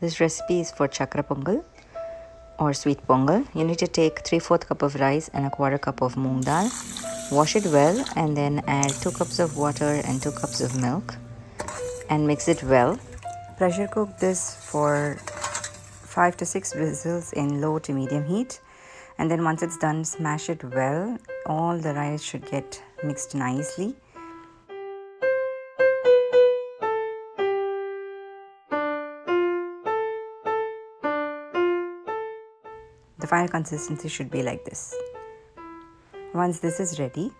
This recipe is for chakra pongal or sweet pongal. You need to take 3/4 cup of rice and a 1/4 cup of moong dal. Wash it well and then add 2 cups of water and 2 cups of milk and mix it well. Pressure cook this for 5 to 6 whistles in low to medium heat, and then once it's done, smash it well. All the rice should get mixed nicely. The final consistency should be like this. Once this is ready,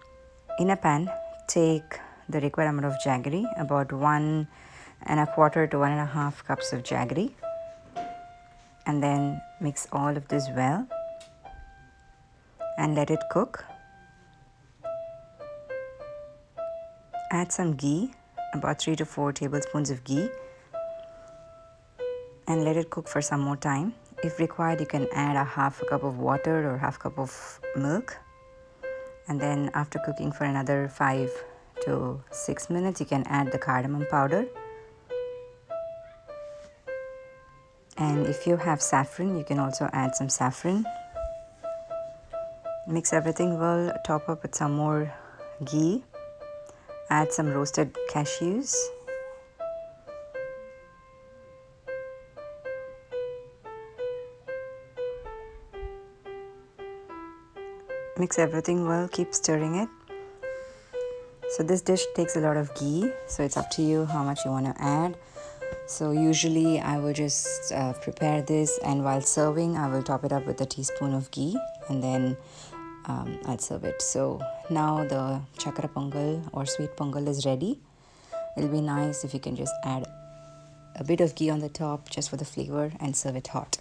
in a pan, take the required amount of jaggery, about 1¼ to 1½ cups of jaggery, and then mix all of this well and let it cook. Add some ghee, about 3 to 4 tablespoons of ghee, and let it cook for some more time. If required, you can add a 1/2 cup of water or 1/2 cup of milk, and then after cooking for another 5 to 6 minutes, you can add the cardamom powder. And if you have saffron, you can also add some saffron. Mix everything well, top up with some more ghee, add some roasted cashews, mix everything well, keep stirring it. So this dish takes a lot of ghee, so it's up to you how much you want to add. So usually I will just prepare this, and while serving I will top it up with a teaspoon of ghee, and then I'll serve it. So now the chakra pongal or sweet pongal is ready. It'll be nice if you can just add a bit of ghee on the top just for the flavor and serve it hot.